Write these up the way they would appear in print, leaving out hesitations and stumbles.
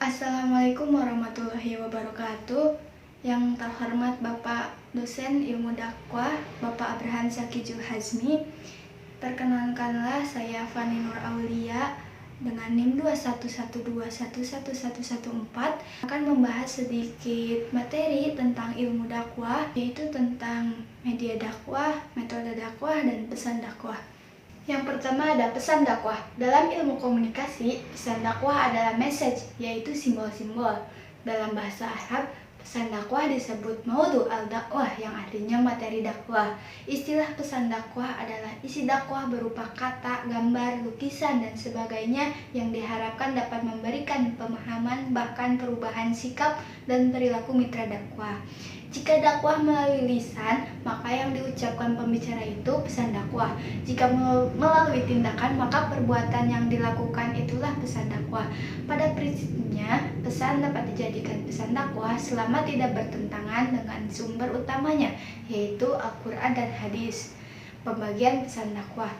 Assalamualaikum warahmatullahi wabarakatuh. Yang terhormat Bapak Dosen Ilmu Dakwah, Bapak Abraham Zaki Julhazmi. Perkenalkanlah saya Fani Nur Aulia dengan NIM 2112111114 akan membahas sedikit materi tentang ilmu dakwah, yaitu tentang media dakwah, metode dakwah, dan pesan dakwah. Yang pertama ada pesan dakwah. Dalam ilmu komunikasi, pesan dakwah adalah message, yaitu simbol-simbol. Dalam bahasa Arab, pesan dakwah disebut maudhu al-dakwah, yang artinya materi dakwah. Istilah pesan dakwah adalah isi dakwah berupa kata, gambar, lukisan, dan sebagainya yang diharapkan dapat memberikan pemahaman bahkan perubahan sikap dan perilaku mitra dakwah. Jika dakwah melalui lisan, maka yang diucapkan pembicara itu pesan dakwah. Jika melalui tindakan, maka perbuatan yang dilakukan itulah pesan dakwah. Pada prinsipnya, pesan dapat dijadikan pesan dakwah selama tidak bertentangan dengan sumber utamanya, yaitu Al-Quran dan hadis. Pembagian pesan dakwah.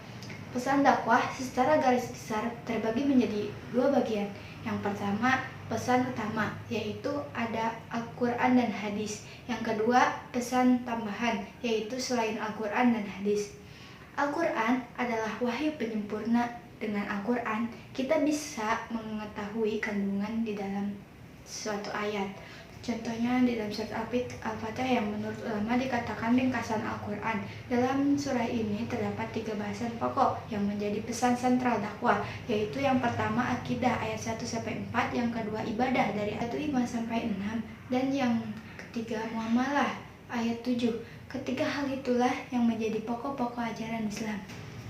Pesan dakwah secara garis besar terbagi menjadi dua bagian. Yang pertama, pesan utama, yaitu ada Al-Quran dan hadis. Yang kedua, pesan tambahan, yaitu selain Al-Quran dan hadis. Al-Quran adalah wahyu penyempurna. Dengan Al-Quran, kita bisa mengetahui kandungan di dalam suatu ayat. Contohnya di dalam surat Al-Fatihah yang menurut ulama dikatakan ringkasan Al-Quran. Dalam surah ini terdapat 3 bahasan pokok yang menjadi pesan sentral dakwah, yaitu yang pertama akidah ayat 1-4, yang kedua ibadah dari ayat 5-6, dan yang ketiga muamalah ayat 7. Ketiga hal itulah yang menjadi pokok-pokok ajaran Islam.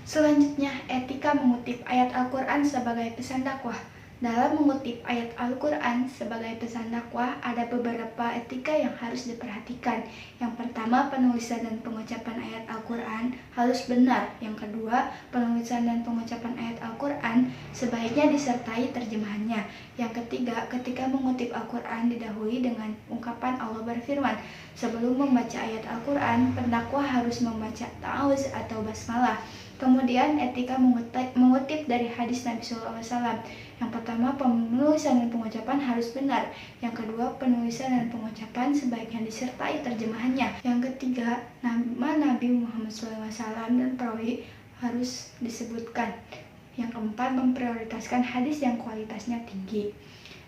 Selanjutnya, etika mengutip ayat Al-Quran sebagai pesan dakwah. Dalam mengutip ayat Al-Quran sebagai pesan dakwah, ada beberapa etika yang harus diperhatikan. Yang pertama, penulisan dan pengucapan ayat Al-Quran harus benar. Yang kedua, penulisan dan pengucapan ayat Al-Quran sebaiknya disertai terjemahannya. Yang ketiga, ketika mengutip Al-Quran didahului dengan ungkapan Allah berfirman. Sebelum membaca ayat Al-Quran, pendakwah harus membaca ta'awuz atau basmalah. Kemudian etika mengutip dari hadis Nabi SAW. Yang pertama, penulisan dan pengucapan harus benar. Yang kedua, penulisan dan pengucapan sebaiknya disertai terjemahannya. Yang ketiga, nama Nabi Muhammad SAW dan perawi harus disebutkan. Yang keempat, memprioritaskan hadis yang kualitasnya tinggi.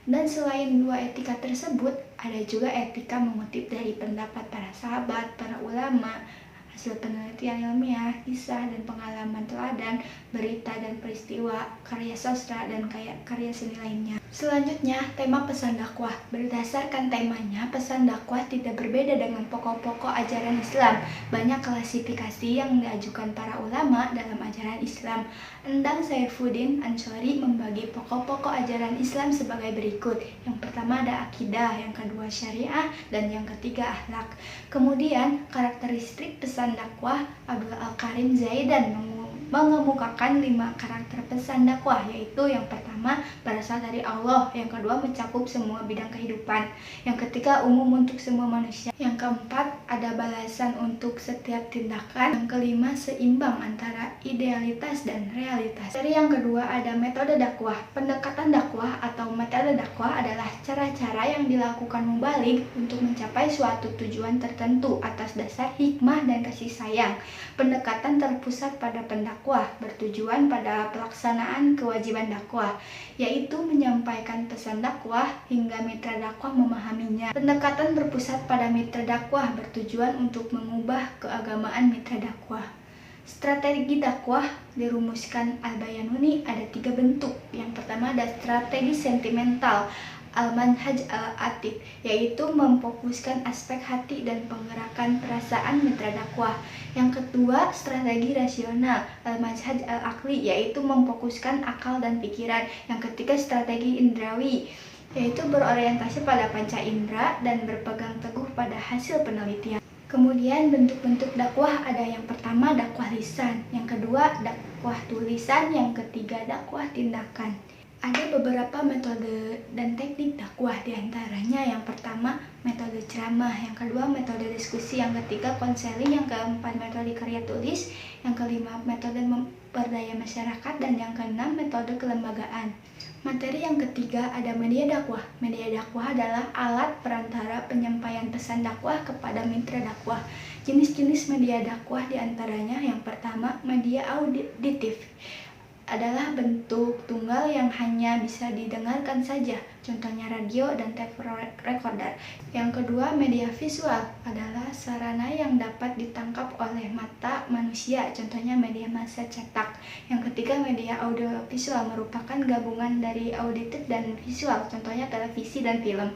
Dan selain dua etika tersebut, ada juga etika mengutip dari pendapat para sahabat, para ulama, hasil penelitian ilmiah, kisah dan pengalaman teladan, berita dan peristiwa, karya sastra, dan karya seni lainnya. Selanjutnya, tema pesan dakwah. Berdasarkan temanya, pesan dakwah tidak berbeda dengan pokok-pokok ajaran Islam. Banyak klasifikasi yang diajukan para ulama dalam ajaran Islam. Endang Saifuddin Anshori membagi pokok-pokok ajaran Islam sebagai berikut. Yang pertama ada akidah, yang kedua syariah, dan yang ketiga akhlak. Kemudian, karakteristik pesan dakwah, Abdul Al-Karim Zaidan mengemukakan 5 karakter pesan dakwah, yaitu yang pertama berasal dari Allah, yang kedua mencakup semua bidang kehidupan, yang ketiga umum untuk semua manusia, yang keempat ada balasan untuk setiap tindakan, yang kelima seimbang antara idealitas dan realitas. Dari yang kedua ada metode dakwah. Pendekatan dakwah atau metode dakwah adalah cara-cara yang dilakukan mubalik untuk mencapai suatu tujuan tertentu atas dasar hikmah dan kasih sayang. Pendekatan terpusat pada pendakwah, bertujuan pada pelaksanaan kewajiban dakwah, yaitu menyampaikan pesan dakwah hingga mitra dakwah memahaminya. Pendekatan berpusat pada mitra dakwah, bertujuan untuk mengubah keagamaan mitra dakwah. Strategi dakwah dirumuskan Al-Bayanuni ada 3 bentuk. Yang pertama ada strategi sentimental, Al-Manhaj Al-Atif, yaitu memfokuskan aspek hati dan penggerakan perasaan mitra dakwah. Yang kedua, strategi rasional, Al-Manhaj Al-Aqli, yaitu memfokuskan akal dan pikiran. Yang ketiga, strategi indrawi, yaitu berorientasi pada panca indera dan berpegang teguh pada hasil penelitian. Kemudian bentuk-bentuk dakwah ada yang pertama dakwah lisan, yang kedua dakwah tulisan, yang ketiga dakwah tindakan. Ada beberapa metode dan teknik dakwah, diantaranya yang pertama metode ceramah, yang kedua metode diskusi, yang ketiga konseling, yang keempat metode karya tulis, yang kelima metode memperdaya masyarakat, dan yang keenam metode kelembagaan. Materi yang ketiga ada media dakwah. Media dakwah adalah alat perantara penyampaian pesan dakwah kepada mitra dakwah. Jenis-jenis media dakwah diantaranya yang pertama, media auditif adalah bentuk tunggal yang hanya bisa didengarkan saja, contohnya radio dan tape recorder. Yang kedua, media visual adalah sarana yang dapat ditangkap oleh mata manusia, contohnya media massa cetak. Yang ketiga, media audiovisual merupakan gabungan dari auditif dan visual, contohnya televisi dan film.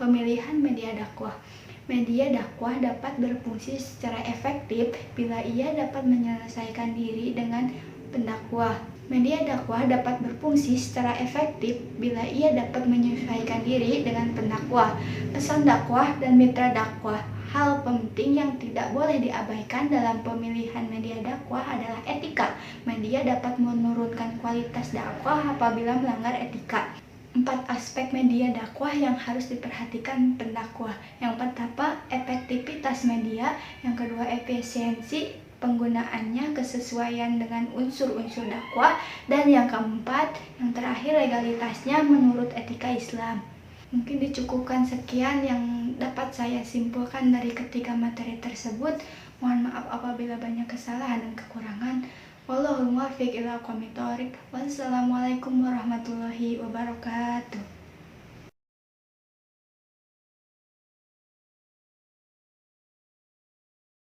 Pemilihan media dakwah. Media dakwah dapat berfungsi secara efektif bila ia dapat menyelesaikan diri dengan pendakwah. Media dakwah dapat berfungsi secara efektif bila ia dapat menyesuaikan diri dengan pendakwah, pesan dakwah, dan mitra dakwah. Hal penting yang tidak boleh diabaikan dalam pemilihan media dakwah adalah etika. Media dapat menurunkan kualitas dakwah apabila melanggar etika. 4 aspek media dakwah yang harus diperhatikan pendakwah. Yang pertama, efektivitas media. Yang kedua, efisiensi penggunaannya, kesesuaian dengan unsur-unsur dakwah, dan yang keempat, yang terakhir, legalitasnya menurut etika Islam. Mungkin dicukupkan sekian yang dapat saya simpulkan dari ketiga materi tersebut. Mohon maaf apabila banyak kesalahan dan kekurangan. Wallahul muwaffiq ila aqwamit thoriq. Wassalamualaikum warahmatullahi wabarakatuh.